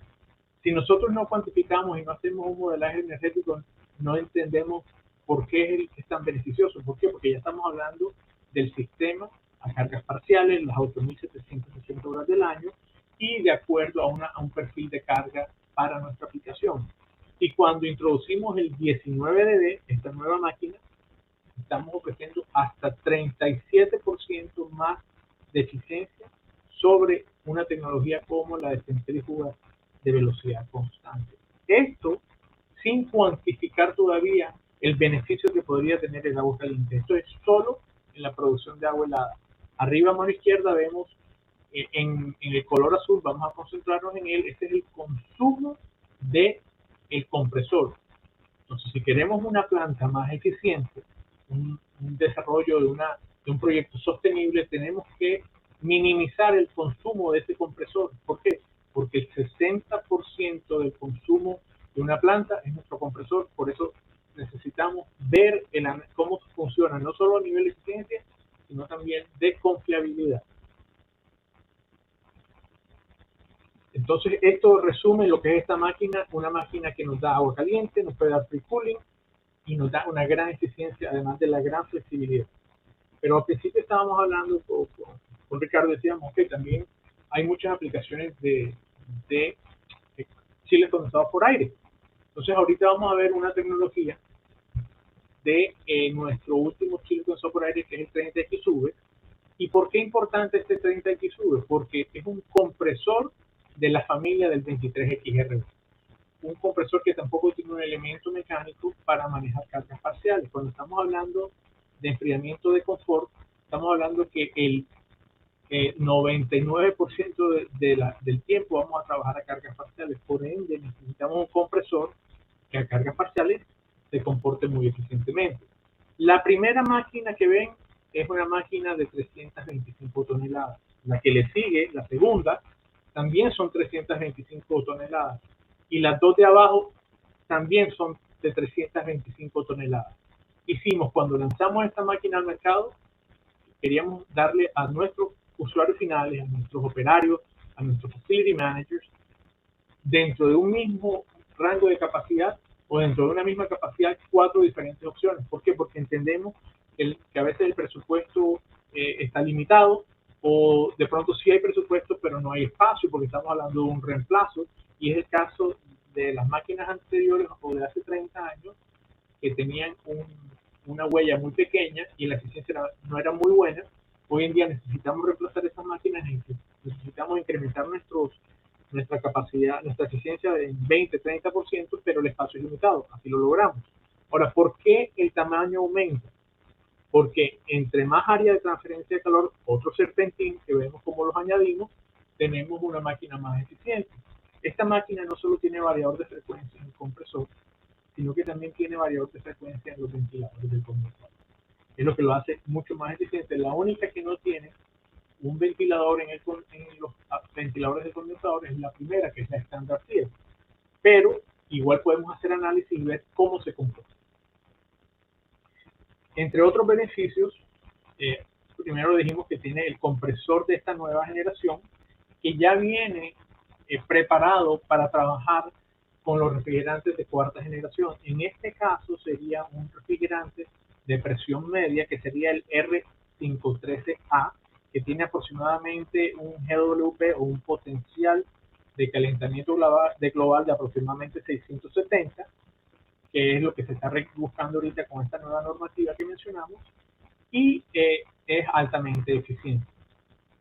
Si nosotros no cuantificamos y no hacemos un modelaje energético, no entendemos por qué es tan beneficioso. ¿Por qué? Porque ya estamos hablando del sistema a cargas parciales, las 8.760 horas del año, y de acuerdo a un perfil de carga para nuestra aplicación. Y cuando introducimos el 19DD, esta nueva máquina, estamos ofreciendo hasta 37% más de eficiencia sobre una tecnología como la de centrífuga de velocidad constante. Esto sin cuantificar todavía el beneficio que podría tener el agua caliente. Esto es solo en la producción de agua helada. Arriba a mano izquierda vemos en el color azul, vamos a concentrarnos en él. Este es el consumo del compresor. Entonces, si queremos una planta más eficiente, un desarrollo de un proyecto sostenible, tenemos que minimizar el consumo de ese compresor. ¿Por qué? Porque el 60% del consumo de una planta es nuestro compresor. Por eso necesitamos ver cómo funciona, no solo a nivel de eficiencia, sino también de confiabilidad. Entonces, esto resume lo que es esta máquina, una máquina que nos da agua caliente, nos puede dar free cooling y nos da una gran eficiencia, además de la gran flexibilidad. Pero al principio estábamos hablando con Ricardo, decíamos que también hay muchas aplicaciones de chiles condensados por aire. Entonces, ahorita vamos a ver una tecnología de nuestro último chile condensado por aire, que es el 30XV. ¿Y por qué es importante este 30XV? Porque es un compresor de la familia del 23XRB. Un compresor que tampoco tiene un elemento mecánico para manejar cargas parciales. Cuando estamos hablando de enfriamiento de confort, estamos hablando que el 99% del tiempo vamos a trabajar a cargas parciales. Por ende, necesitamos un compresor que a cargas parciales se comporte muy eficientemente. La primera máquina que ven es una máquina de 325 toneladas. La que le sigue, la segunda, también son 325 toneladas. Y las dos de abajo también son de 325 toneladas. Cuando lanzamos esta máquina al mercado, queríamos darle a nuestros usuarios finales, a nuestros operarios, a nuestros facility managers, dentro de un mismo rango de capacidad o dentro de una misma capacidad, 4 diferentes opciones. ¿Por qué? Porque entendemos que a veces el presupuesto está limitado, o de pronto sí hay presupuesto, pero no hay espacio porque estamos hablando de un reemplazo, y es el caso de las máquinas anteriores o de hace 30 años que tenían una huella muy pequeña y la eficiencia no era muy buena. Hoy en día necesitamos reemplazar esas máquinas y necesitamos incrementar nuestra capacidad, nuestra eficiencia en 20-30%, pero el espacio es limitado, así lo logramos. Ahora, ¿por qué el tamaño aumenta? Porque entre más área de transferencia de calor, otro serpentín que vemos cómo los añadimos, tenemos una máquina más eficiente. Esta máquina no solo tiene variador de frecuencia en el compresor, sino que también tiene variador de frecuencia en los ventiladores del condensador. Es lo que lo hace mucho más eficiente. La única que no tiene un ventilador en los ventiladores de condensador es la primera, que es la Standard Tier. Pero igual podemos hacer análisis y ver cómo se comporta. Entre otros beneficios, primero dijimos que tiene el compresor de esta nueva generación, que ya viene preparado para trabajar con los refrigerantes de cuarta generación. En este caso sería un refrigerante de presión media, que sería el R513A, que tiene aproximadamente un GWP o un potencial de calentamiento global de aproximadamente 670, que es lo que se está buscando ahorita con esta nueva normativa que mencionamos, y es altamente eficiente.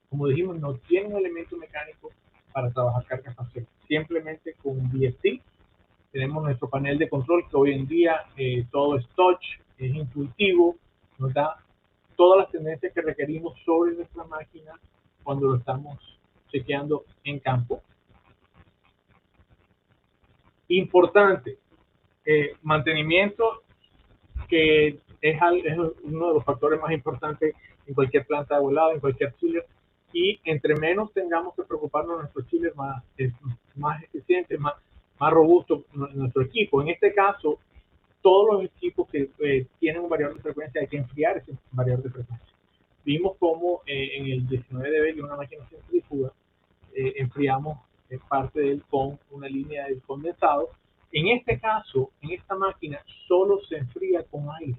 Como dijimos, no tiene un elemento mecánico para trabajar cargas parciales. Simplemente con un VFD tenemos nuestro panel de control, que hoy en día todo es touch, es intuitivo, nos da todas las tendencias que requerimos sobre nuestra máquina cuando lo estamos chequeando en campo. Importante, mantenimiento, que es uno de los factores más importantes en cualquier planta de volado, en cualquier chiller, y entre menos tengamos que preocuparnos, nuestro chiller es más eficiente, más robusto nuestro equipo. En este caso, todos los equipos que tienen un variador de frecuencia, hay que enfriar ese variador de frecuencia. Vimos cómo en el 19dB, de una máquina centrífuga, enfriamos parte de él con una línea de condensado. En este caso, en esta máquina, solo se enfría con aire.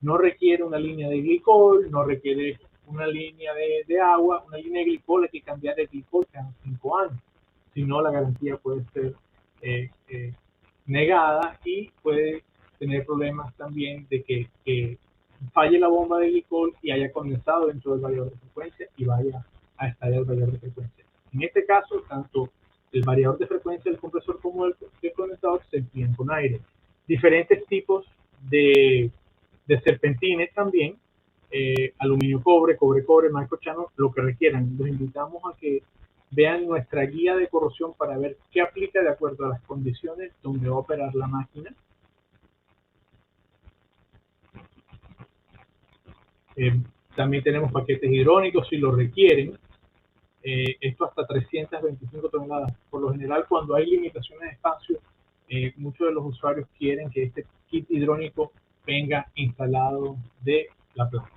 No requiere una línea de glicol, no requiere una línea de agua. Una línea de glicol hay que cambiar de glicol cada 5 años. Si no, la garantía puede ser negada y puede tener problemas también de que falle la bomba de glicol y haya condensado dentro del variador de frecuencia y vaya a estallar el variador de frecuencia. En este caso, tanto el variador de frecuencia del compresor como el condensador se enfrían con aire. Diferentes tipos de serpentines también, aluminio cobre, cobre, marcochano, lo que requieran. Los invitamos a que vean nuestra guía de corrosión para ver qué aplica de acuerdo a las condiciones donde va a operar la máquina. También tenemos paquetes hidráulicos si lo requieren. Esto hasta 325 toneladas. Por lo general, cuando hay limitaciones de espacio, muchos de los usuarios quieren que este kit hidráulico venga instalado de la planta.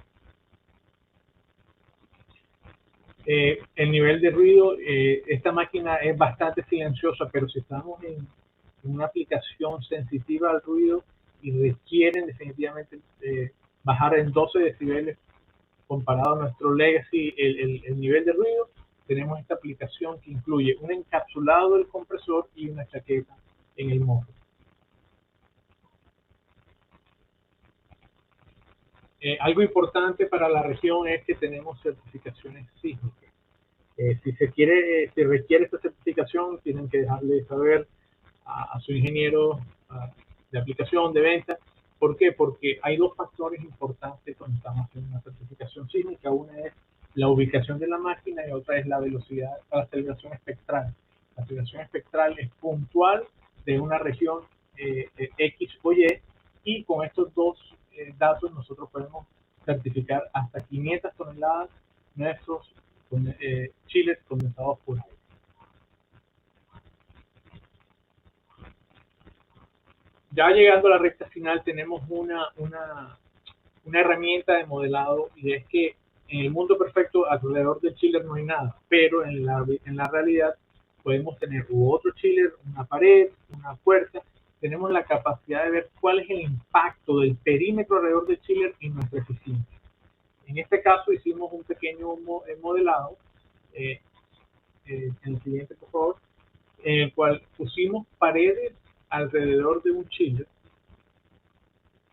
El nivel de ruido, esta máquina es bastante silenciosa, pero si estamos en una aplicación sensitiva al ruido y requieren definitivamente bajar en 12 decibeles comparado a nuestro legacy, el nivel de ruido, tenemos esta aplicación que incluye un encapsulado del compresor y una chaqueta en el morro. Algo importante para la región es que tenemos certificaciones sísmicas. Si requiere esta certificación, tienen que dejarle saber a su ingeniero de aplicación, de venta. ¿Por qué? Porque hay dos factores importantes cuando estamos haciendo una certificación sísmica. Una es la ubicación de la máquina y otra es la velocidad, la aceleración espectral. La aceleración espectral es puntual de una región X o y con estos dos datos nosotros podemos certificar hasta 500 toneladas nuestros chiles condensados por aire. Ya llegando a la recta final tenemos una herramienta de modelado, y es que en el mundo perfecto alrededor del chiller no hay nada, pero en la realidad podemos tener otro chiller, una pared, una puerta. Tenemos la capacidad de ver cuál es el impacto del perímetro alrededor del chiller en nuestra eficiencia. En este caso hicimos un pequeño modelado, en el siguiente por favor, en el cual pusimos paredes alrededor de un chiller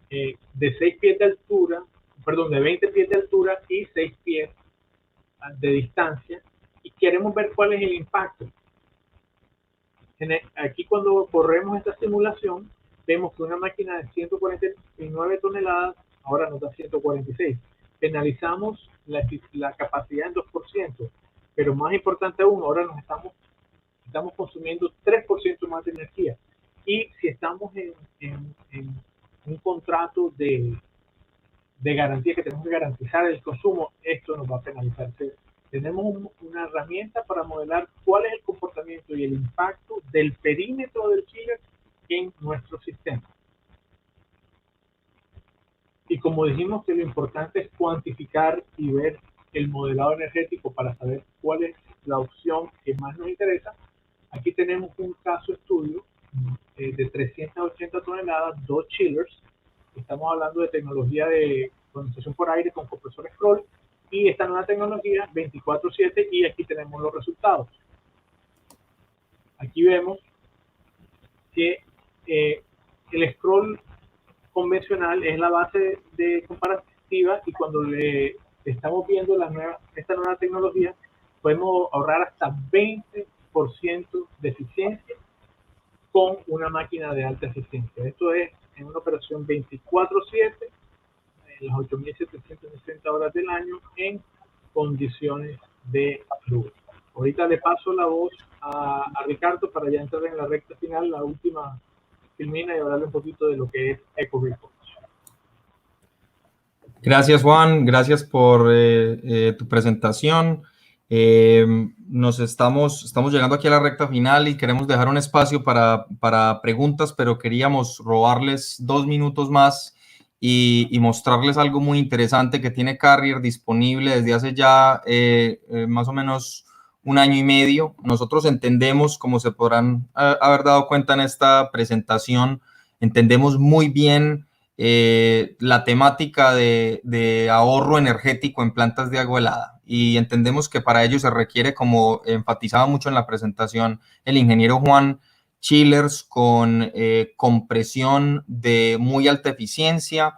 de 6 pies de altura, perdón, de 20 pies de altura y 6 pies de distancia, y queremos ver cuál es el impacto. Aquí cuando corremos esta simulación, vemos que una máquina de 149 toneladas ahora nos da 146. Penalizamos la capacidad en 2%, pero más importante aún, ahora estamos consumiendo 3% más de energía. Y si estamos en un contrato de garantía, que tenemos que garantizar el consumo, esto nos va a penalizar. Tenemos una herramienta para modelar cuál es el comportamiento y el impacto del perímetro del chiller en nuestro sistema. Y como dijimos que lo importante es cuantificar y ver el modelado energético para saber cuál es la opción que más nos interesa, aquí tenemos un caso estudio de 380 toneladas, 2 chillers. Estamos hablando de tecnología de condensación por aire con compresor scroll y esta nueva tecnología 24/7, y aquí tenemos los resultados. Aquí vemos que el scroll convencional es la base de comparativa, y cuando le estamos viendo esta nueva tecnología podemos ahorrar hasta 20% de eficiencia con una máquina de alta eficiencia. Esto es en una operación 24/7, en las 8.760 horas del año en condiciones de luz. Ahorita le paso la voz a Ricardo para ya entrar en la recta final, la última filmina, y hablarle un poquito de lo que es EcoReports. Gracias, Juan. Gracias por tu presentación. Estamos llegando aquí a la recta final y queremos dejar un espacio para preguntas, pero queríamos robarles 2 minutos más y mostrarles algo muy interesante que tiene Carrier disponible desde hace ya más o menos 1 año y medio. Nosotros entendemos, como se podrán haber dado cuenta en esta presentación, entendemos muy bien la temática de ahorro energético en plantas de agua helada, y entendemos que para ello se requiere, como enfatizaba mucho en la presentación el ingeniero Juan, chillers con compresión de muy alta eficiencia,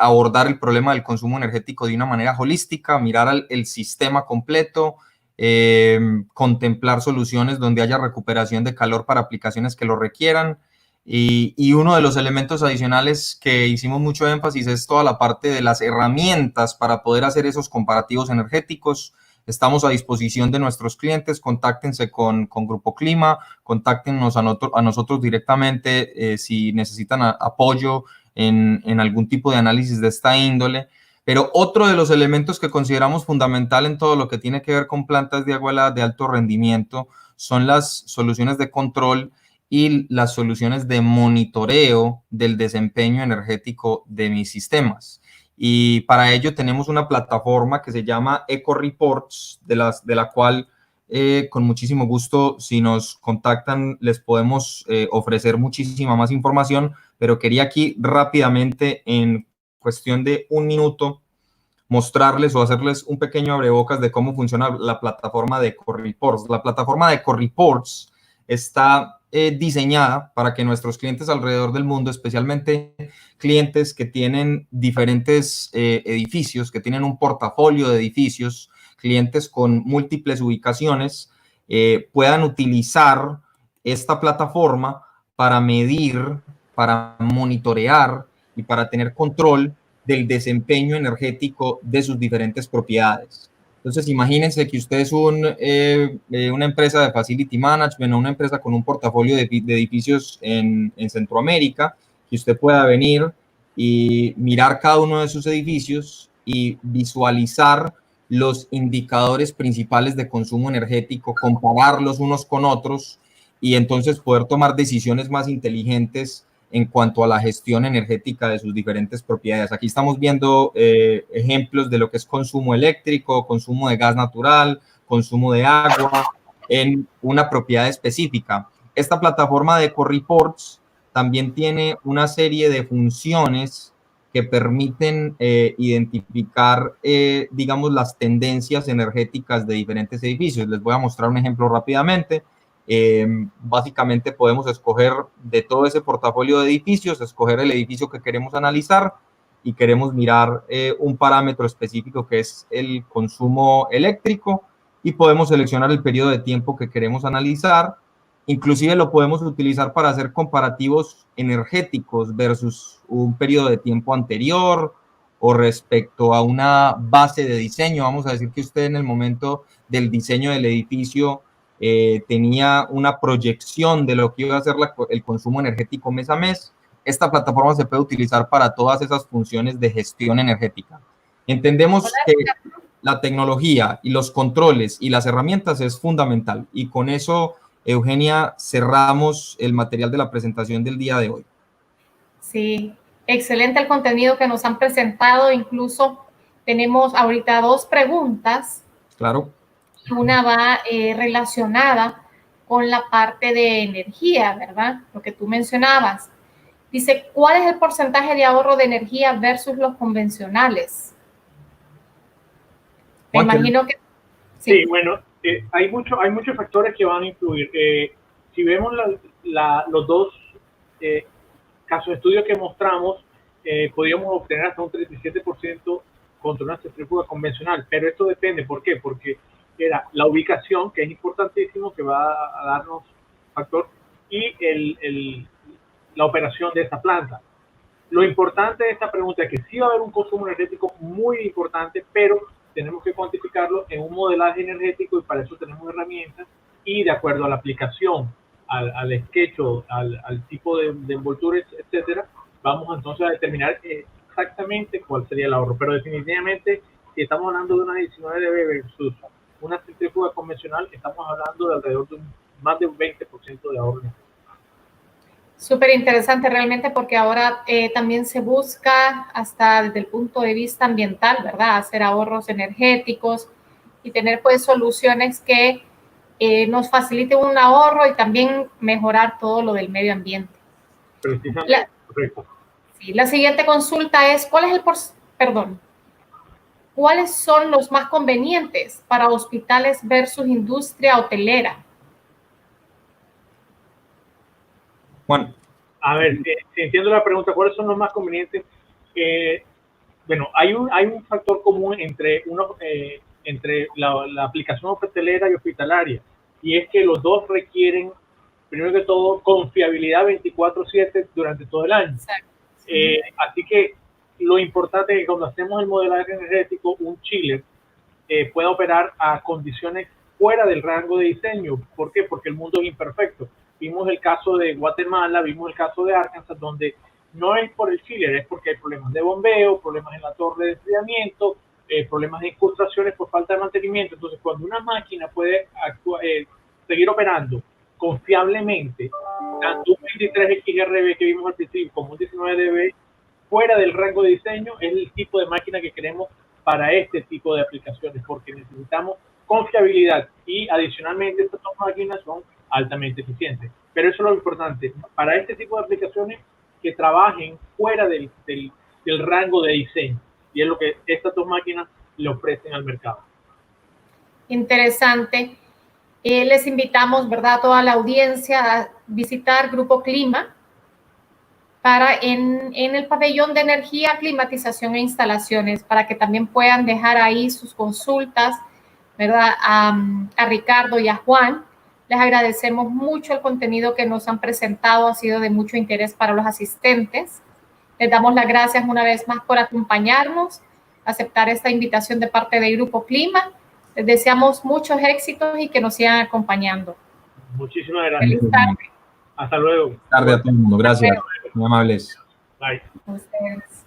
abordar el problema del consumo energético de una manera holística, mirar el sistema completo, contemplar soluciones donde haya recuperación de calor para aplicaciones que lo requieran. Y uno de los elementos adicionales que hicimos mucho énfasis es toda la parte de las herramientas para poder hacer esos comparativos energéticos. Estamos a disposición de nuestros clientes, contáctense con Grupo Clima, contáctenos a nosotros directamente si necesitan apoyo en algún tipo de análisis de esta índole. Pero otro de los elementos que consideramos fundamental en todo lo que tiene que ver con plantas de agua helada de alto rendimiento son las soluciones de control y las soluciones de monitoreo del desempeño energético de mis sistemas. Y para ello tenemos una plataforma que se llama EcoReports, de la cual con muchísimo gusto, si nos contactan, les podemos ofrecer muchísima más información, pero quería aquí rápidamente, en cuestión de 1 minuto, mostrarles o hacerles un pequeño abrebocas de cómo funciona la plataforma de EcoReports. La plataforma de EcoReports está diseñada para que nuestros clientes alrededor del mundo, especialmente clientes que tienen diferentes edificios, que tienen un portafolio de edificios, clientes con múltiples ubicaciones, puedan utilizar esta plataforma para medir, para monitorear y para tener control del desempeño energético de sus diferentes propiedades. Entonces, imagínense que usted es una empresa de facility management o una empresa con un portafolio de edificios en Centroamérica, que usted pueda venir y mirar cada uno de sus edificios y visualizar los indicadores principales de consumo energético, compararlos unos con otros y entonces poder tomar decisiones más inteligentes en cuanto a la gestión energética de sus diferentes propiedades. Aquí estamos viendo ejemplos de lo que es consumo eléctrico, consumo de gas natural, consumo de agua en una propiedad específica. Esta plataforma de EcoReports también tiene una serie de funciones que permiten identificar, digamos, las tendencias energéticas de diferentes edificios. Les voy a mostrar un ejemplo rápidamente. Básicamente podemos escoger de todo ese portafolio de edificios, escoger el edificio que queremos analizar y queremos mirar un parámetro específico que es el consumo eléctrico y podemos seleccionar el periodo de tiempo que queremos analizar. Inclusive lo podemos utilizar para hacer comparativos energéticos versus un periodo de tiempo anterior o respecto a una base de diseño. Vamos a decir que usted en el momento del diseño del edificio tenía una proyección de lo que iba a ser el consumo energético mes a mes. Esta plataforma se puede utilizar para todas esas funciones de gestión energética. Entendemos que la tecnología y los controles y las herramientas es fundamental y con eso, Eugenia, cerramos el material de la presentación del día de hoy. Sí, excelente el contenido que nos han presentado. Incluso tenemos ahorita 2 preguntas. Claro. Una va relacionada con la parte de energía, ¿verdad? Lo que tú mencionabas. Dice, ¿cuál es el porcentaje de ahorro de energía versus los convencionales? Me imagino que... Sí, bueno, hay muchos factores que van a influir. Si vemos los dos casos de estudio que mostramos, podríamos obtener hasta un 37% contra una centrífuga convencional, pero esto depende. ¿Por qué? Porque era la ubicación, que es importantísimo, que va a darnos factor, y la operación de esta planta. Lo importante de esta pregunta es que sí va a haber un consumo energético muy importante, pero tenemos que cuantificarlo en un modelaje energético y para eso tenemos herramientas y de acuerdo a la aplicación, al sketch, al tipo de envoltura, etcétera, vamos entonces a determinar exactamente cuál sería el ahorro. Pero definitivamente, si estamos hablando de una 19 dB versus una centrífuga convencional, estamos hablando de alrededor de más de un 20% de ahorro. Súper interesante realmente porque ahora también se busca hasta desde el punto de vista ambiental, ¿verdad? Hacer ahorros energéticos y tener pues soluciones que nos faciliten un ahorro y también mejorar todo lo del medio ambiente. Precisamente, correcto. Sí, la siguiente consulta es, ¿cuáles son los más convenientes para hospitales versus industria hotelera? Juan. A ver, si entiendo la pregunta, ¿cuáles son los más convenientes? Bueno, hay un factor común entre la aplicación hotelera y hospitalaria, y es que los dos requieren, primero que todo, confiabilidad 24/7 durante todo el año. Así que lo importante es que cuando hacemos el modelaje energético, un chiller pueda operar a condiciones fuera del rango de diseño. ¿Por qué? Porque el mundo es imperfecto. Vimos el caso de Guatemala, vimos el caso de Arkansas, donde no es por el chiller, es porque hay problemas de bombeo, problemas en la torre de enfriamiento, problemas de incrustaciones por falta de mantenimiento. Entonces, cuando una máquina puede seguir operando confiablemente, tanto un 23 XRB que vimos al principio como un 19 dB fuera del rango de diseño, es el tipo de máquina que queremos para este tipo de aplicaciones, porque necesitamos confiabilidad y adicionalmente estas dos máquinas son altamente eficientes. Pero eso es lo importante, para este tipo de aplicaciones que trabajen fuera del rango de diseño, y es lo que estas dos máquinas le ofrecen al mercado. Interesante. Les invitamos, ¿verdad?, a toda la audiencia a visitar Grupo Clima para en el pabellón de energía, climatización e instalaciones, para que también puedan dejar ahí sus consultas, ¿verdad?, a Ricardo y a Juan. Les agradecemos mucho el contenido que nos han presentado, ha sido de mucho interés para los asistentes. Les damos las gracias una vez más por acompañarnos, aceptar esta invitación de parte del Grupo Clima. Les deseamos muchos éxitos y que nos sigan acompañando. Muchísimas gracias. Feliz tarde. Hasta luego. Buenas tardes a todo el mundo. Gracias. Muy amables. Bye. A ustedes.